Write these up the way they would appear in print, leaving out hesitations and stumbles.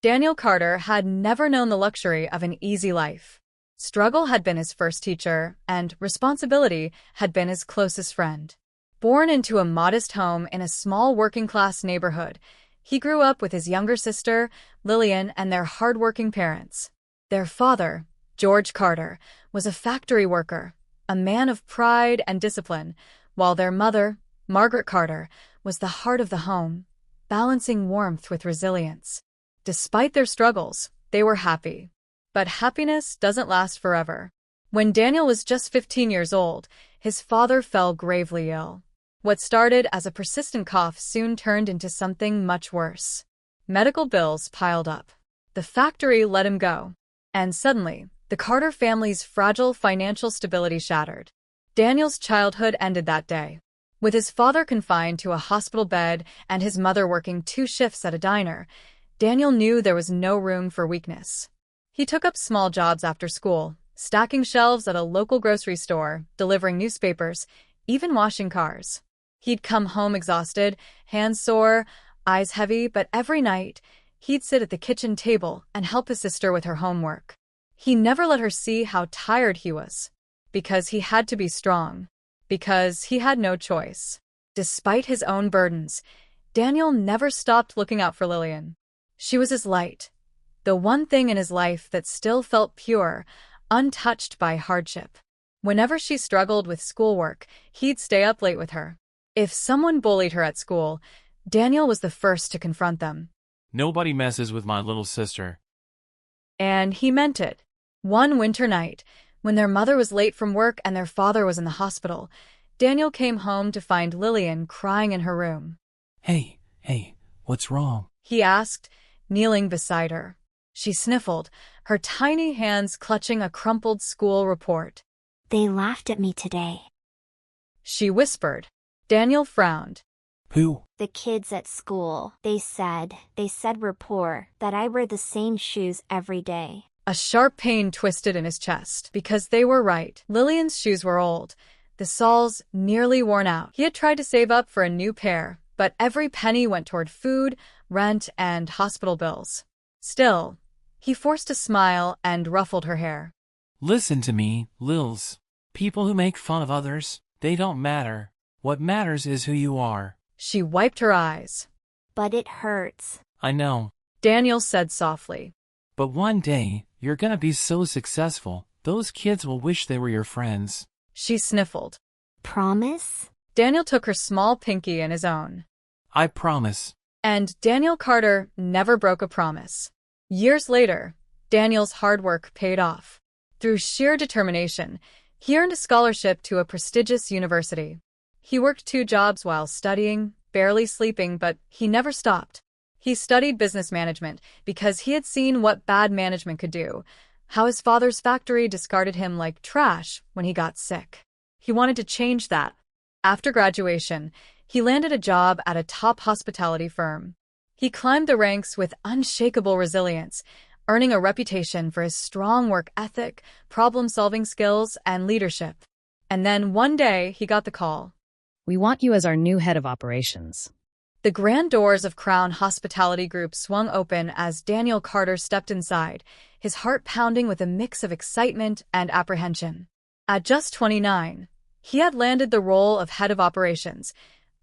Daniel Carter had never known the luxury of an easy life. Struggle had been his first teacher, and responsibility had been his closest friend. Born into a modest home in a small working-class neighborhood, he grew up with his younger sister, Lillian, and their hard-working parents. Their father, George Carter, was a factory worker, a man of pride and discipline, while their mother, Margaret Carter, was the heart of the home, balancing warmth with resilience. Despite their struggles, they were happy. But happiness doesn't last forever. When Daniel was just 15 years old, his father fell gravely ill. What started as a persistent cough soon turned into something much worse. Medical bills piled up. The factory let him go. And suddenly, the Carter family's fragile financial stability shattered. Daniel's childhood ended that day. With his father confined to a hospital bed and his mother working 2 shifts at a diner, Daniel knew there was no room for weakness. He took up small jobs after school, stacking shelves at a local grocery store, delivering newspapers, even washing cars. He'd come home exhausted, hands sore, eyes heavy, but every night, he'd sit at the kitchen table and help his sister with her homework. He never let her see how tired he was, because he had to be strong, because he had no choice. Despite his own burdens, Daniel never stopped looking out for Lillian. She was his light, the one thing in his life that still felt pure, untouched by hardship. Whenever she struggled with schoolwork, he'd stay up late with her. If someone bullied her at school, Daniel was the first to confront them. Nobody messes with my little sister. And he meant it. One winter night, when their mother was late from work and their father was in the hospital, Daniel came home to find Lillian crying in her room. Hey, what's wrong? He asked, kneeling beside her. She sniffled, her tiny hands clutching a crumpled school report. They laughed at me today. She whispered. Daniel frowned. Who? The kids at school. They said we're poor, that I wear the same shoes every day. A sharp pain twisted in his chest, because they were right. Lillian's shoes were old, the soles nearly worn out. He had tried to save up for a new pair, but every penny went toward food, rent, and hospital bills. Still, he forced a smile and ruffled her hair. Listen to me, Lils. People who make fun of others, they don't matter. What matters is who you are. She wiped her eyes. But it hurts. I know. Daniel said softly. But one day, you're gonna be so successful, those kids will wish they were your friends. She sniffled. Promise? Daniel took her small pinky in his own. I promise. And Daniel Carter never broke a promise. Years later, Daniel's hard work paid off. Through sheer determination, he earned a scholarship to a prestigious university. He worked 2 jobs while studying, barely sleeping, but he never stopped. He studied business management because he had seen what bad management could do, how his father's factory discarded him like trash when he got sick. He wanted to change that. After graduation, he landed a job at a top hospitality firm. He climbed the ranks with unshakable resilience, earning a reputation for his strong work ethic, problem-solving skills, and leadership. And then one day, he got the call. We want you as our new head of operations. The grand doors of Crown Hospitality Group swung open as Daniel Carter stepped inside, his heart pounding with a mix of excitement and apprehension. At just 29, he had landed the role of head of operations,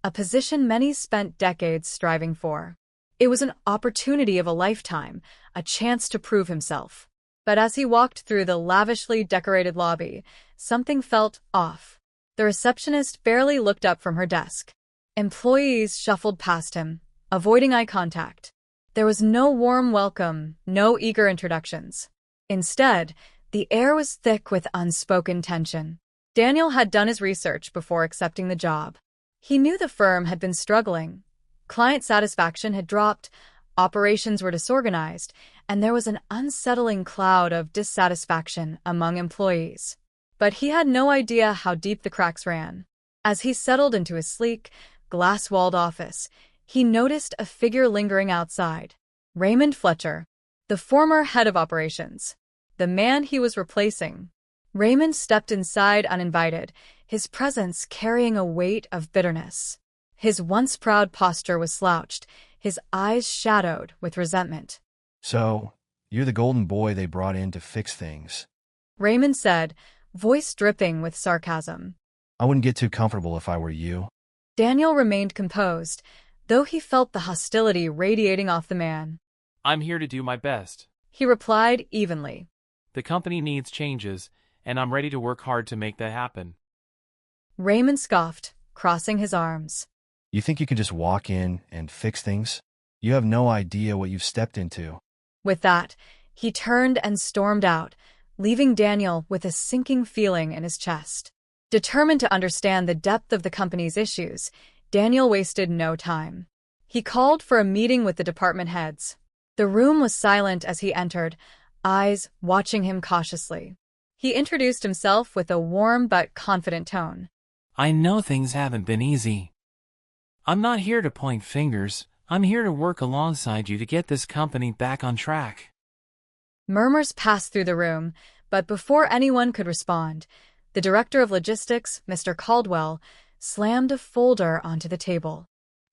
a position many spent decades striving for. It was an opportunity of a lifetime, a chance to prove himself. But as he walked through the lavishly decorated lobby, something felt off. The receptionist barely looked up from her desk. Employees shuffled past him, avoiding eye contact. There was no warm welcome, no eager introductions. Instead, the air was thick with unspoken tension. Daniel had done his research before accepting the job. He knew the firm had been struggling. Client satisfaction had dropped, operations were disorganized, and there was an unsettling cloud of dissatisfaction among employees. But he had no idea how deep the cracks ran. As he settled into his sleek, glass-walled office, he noticed a figure lingering outside. Raymond Fletcher, the former head of operations, the man he was replacing. Raymond stepped inside uninvited, his presence carrying a weight of bitterness. His once proud posture was slouched, his eyes shadowed with resentment. So, you're the golden boy they brought in to fix things. Raymond said, voice dripping with sarcasm. I wouldn't get too comfortable if I were you. Daniel remained composed, though he felt the hostility radiating off the man. I'm here to do my best. He replied evenly. The company needs changes, and I'm ready to work hard to make that happen. Raymond scoffed, crossing his arms. You think you can just walk in and fix things? You have no idea what you've stepped into. With that, he turned and stormed out, leaving Daniel with a sinking feeling in his chest. Determined to understand the depth of the company's issues, Daniel wasted no time. He called for a meeting with the department heads. The room was silent as he entered, eyes watching him cautiously. He introduced himself with a warm but confident tone. I know things haven't been easy. I'm not here to point fingers. I'm here to work alongside you to get this company back on track. Murmurs passed through the room, but before anyone could respond, the director of logistics, Mr. Caldwell, slammed a folder onto the table.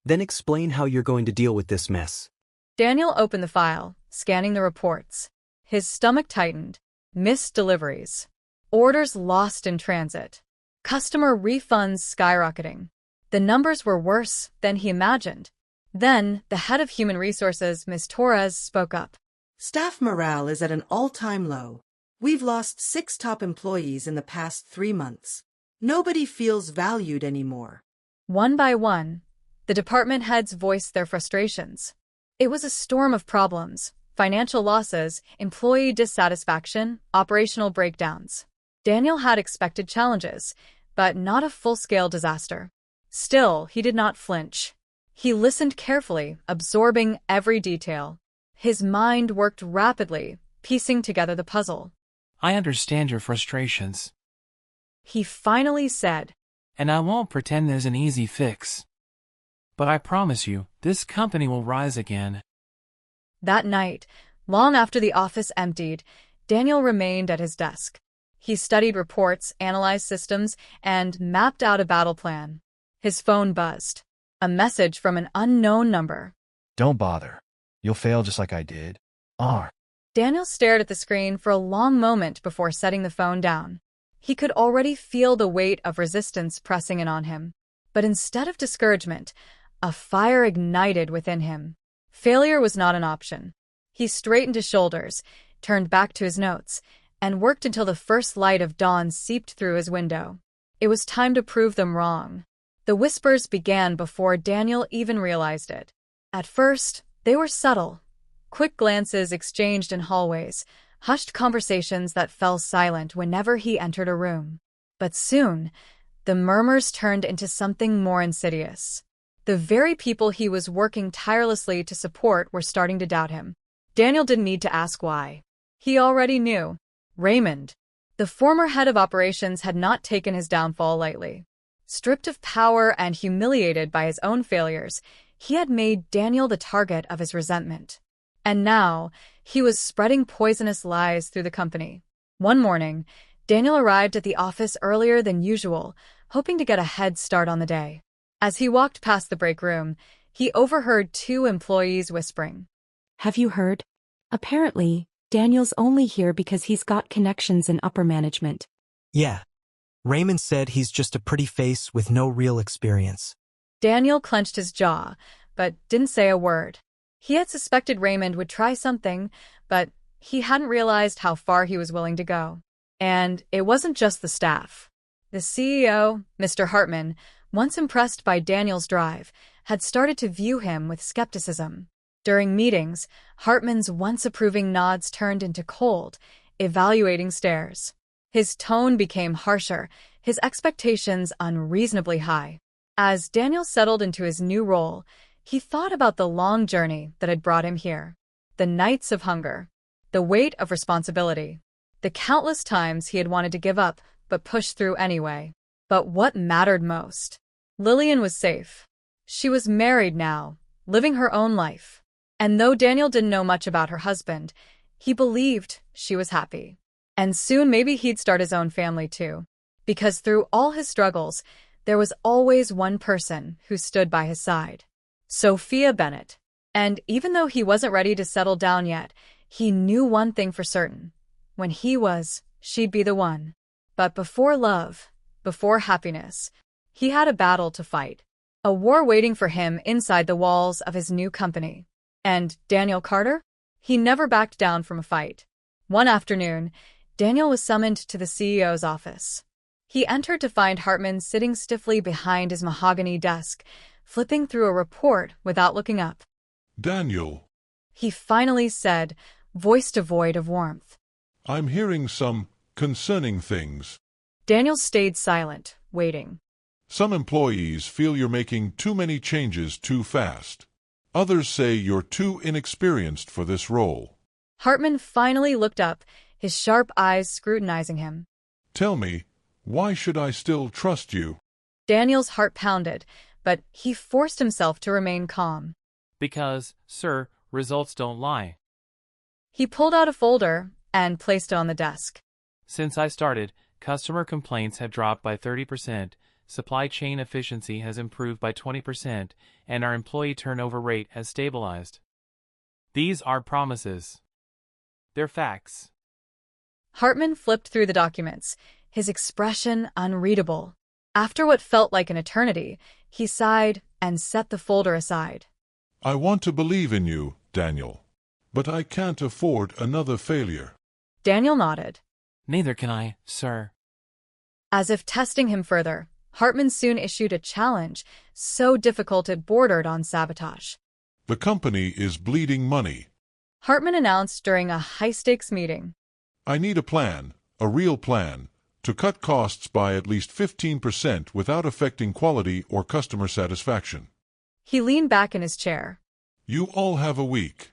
Then explain how you're going to deal with this mess. Daniel opened the file, scanning the reports. His stomach tightened. Missed deliveries. Orders lost in transit. Customer refunds skyrocketing. The numbers were worse than he imagined. Then, the head of human resources, Ms. Torres, spoke up. Staff morale is at an all-time low. We've lost 6 top employees in the past 3 months. Nobody feels valued anymore. One by one, the department heads voiced their frustrations. It was a storm of problems, financial losses, employee dissatisfaction, operational breakdowns. Daniel had expected challenges, but not a full-scale disaster. Still, he did not flinch. He listened carefully, absorbing every detail. His mind worked rapidly, piecing together the puzzle. I understand your frustrations. He finally said, And I won't pretend there's an easy fix. But I promise you, this company will rise again. That night, long after the office emptied, Daniel remained at his desk. He studied reports, analyzed systems, and mapped out a battle plan. His phone buzzed. A message from an unknown number. Don't bother. You'll fail just like I did. Daniel stared at the screen for a long moment before setting the phone down. He could already feel the weight of resistance pressing in on him. But instead of discouragement, a fire ignited within him. Failure was not an option. He straightened his shoulders, turned back to his notes, and worked until the first light of dawn seeped through his window. It was time to prove them wrong. The whispers began before Daniel even realized it. At first, they were subtle. Quick glances exchanged in hallways, hushed conversations that fell silent whenever he entered a room. But soon, the murmurs turned into something more insidious. The very people he was working tirelessly to support were starting to doubt him. Daniel didn't need to ask why. He already knew. Raymond, the former head of operations, had not taken his downfall lightly. Stripped of power and humiliated by his own failures, he had made Daniel the target of his resentment. And now, he was spreading poisonous lies through the company. One morning, Daniel arrived at the office earlier than usual, hoping to get a head start on the day. As he walked past the break room, he overheard 2 employees whispering. Have you heard? Apparently, Daniel's only here because he's got connections in upper management. Yeah. Raymond said he's just a pretty face with no real experience. Daniel clenched his jaw, but didn't say a word. He had suspected Raymond would try something, but he hadn't realized how far he was willing to go. And it wasn't just the staff. The CEO, Mr. Hartman, once impressed by Daniel's drive, had started to view him with skepticism. During meetings, Hartman's once approving nods turned into cold, evaluating stares. His tone became harsher, his expectations unreasonably high. As Daniel settled into his new role, he thought about the long journey that had brought him here. The nights of hunger, the weight of responsibility, the countless times he had wanted to give up but pushed through anyway. But what mattered most? Lillian was safe. She was married now, living her own life. And though Daniel didn't know much about her husband, he believed she was happy. And soon maybe he'd start his own family too. Because through all his struggles, there was always one person who stood by his side. Sophia Bennett. And even though he wasn't ready to settle down yet, he knew one thing for certain. When he was, she'd be the one. But before love, before happiness, he had a battle to fight. A war waiting for him inside the walls of his new company. And Daniel Carter? He never backed down from a fight. One afternoon, Daniel was summoned to the CEO's office. He entered to find Hartman sitting stiffly behind his mahogany desk, flipping through a report without looking up. Daniel, He finally said, voice devoid of warmth. I'm hearing some concerning things. Daniel stayed silent, waiting. Some employees feel you're making too many changes too fast. Others say you're too inexperienced for this role. Hartman finally looked up, his sharp eyes scrutinizing him. Tell me, why should I still trust you? Daniel's heart pounded, but he forced himself to remain calm. Because, sir, results don't lie. He pulled out a folder and placed it on the desk. Since I started, customer complaints have dropped by 30%, supply chain efficiency has improved by 20%, and our employee turnover rate has stabilized. These are promises. They're facts. Hartman flipped through the documents, his expression unreadable. After what felt like an eternity, he sighed and set the folder aside. I want to believe in you, Daniel. But I can't afford another failure. Daniel nodded. Neither can I, sir. As if testing him further, Hartman soon issued a challenge, so difficult it bordered on sabotage. The company is bleeding money. Hartman announced during a high-stakes meeting. I need a plan, a real plan, to cut costs by at least 15% without affecting quality or customer satisfaction. He leaned back in his chair. You all have a week.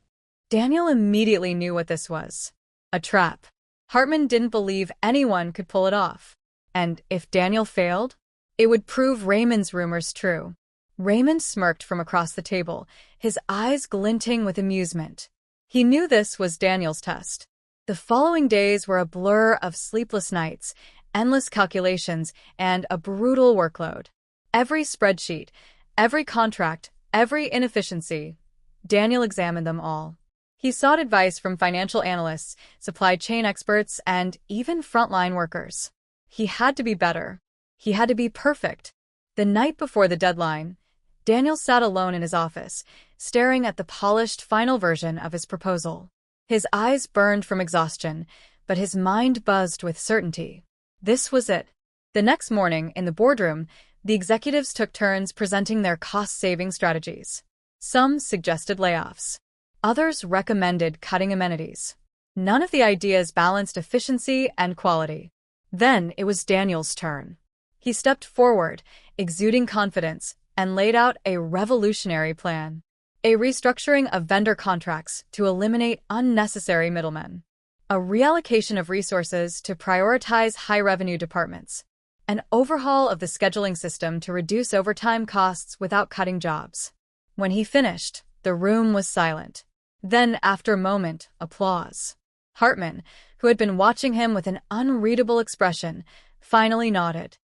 Daniel immediately knew what this was. A trap. Hartman didn't believe anyone could pull it off. And if Daniel failed, it would prove Raymond's rumors true. Raymond smirked from across the table, his eyes glinting with amusement. He knew this was Daniel's test. The following days were a blur of sleepless nights, endless calculations, and a brutal workload. Every spreadsheet, every contract, every inefficiency, Daniel examined them all. He sought advice from financial analysts, supply chain experts, and even frontline workers. He had to be better. He had to be perfect. The night before the deadline, Daniel sat alone in his office, staring at the polished final version of his proposal. His eyes burned from exhaustion, but his mind buzzed with certainty. This was it. The next morning, in the boardroom, the executives took turns presenting their cost-saving strategies. Some suggested layoffs. Others recommended cutting amenities. None of the ideas balanced efficiency and quality. Then it was Daniel's turn. He stepped forward, exuding confidence, and laid out a revolutionary plan. A restructuring of vendor contracts to eliminate unnecessary middlemen. A reallocation of resources to prioritize high-revenue departments. An overhaul of the scheduling system to reduce overtime costs without cutting jobs. When he finished, the room was silent. Then, after a moment, applause. Hartman, who had been watching him with an unreadable expression, finally nodded.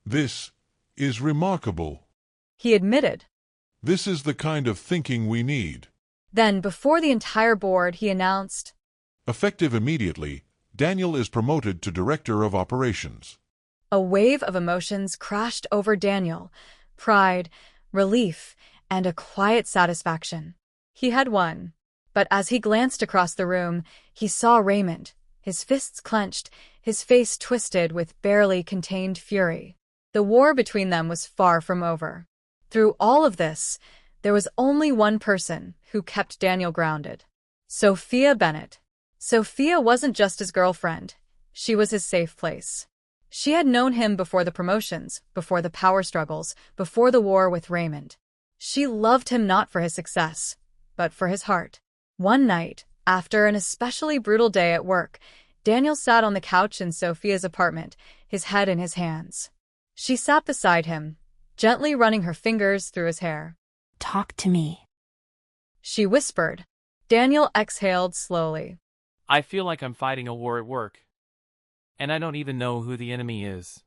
This is remarkable. He admitted. This is the kind of thinking we need. Then, before the entire board, he announced, Effective immediately, Daniel is promoted to Director of Operations. A wave of emotions crashed over Daniel. Pride, relief, and a quiet satisfaction. He had won. But as he glanced across the room, he saw Raymond, his fists clenched, his face twisted with barely contained fury. The war between them was far from over. Through all of this, there was only one person who kept Daniel grounded. Sophia Bennett. Sophia wasn't just his girlfriend. She was his safe place. She had known him before the promotions, before the power struggles, before the war with Raymond. She loved him not for his success, but for his heart. One night, after an especially brutal day at work, Daniel sat on the couch in Sophia's apartment, his head in his hands. She sat beside him, gently running her fingers through his hair. Talk to me. She whispered. Daniel exhaled slowly. I feel like I'm fighting a war at work. And I don't even know who the enemy is.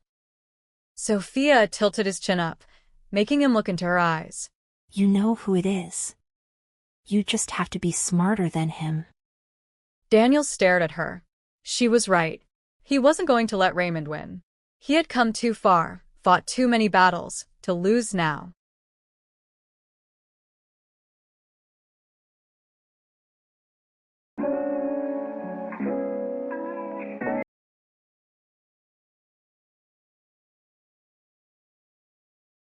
Sophia tilted his chin up, making him look into her eyes. You know who it is. You just have to be smarter than him. Daniel stared at her. She was right. He wasn't going to let Raymond win. He had come too far, fought too many battles, to lose now.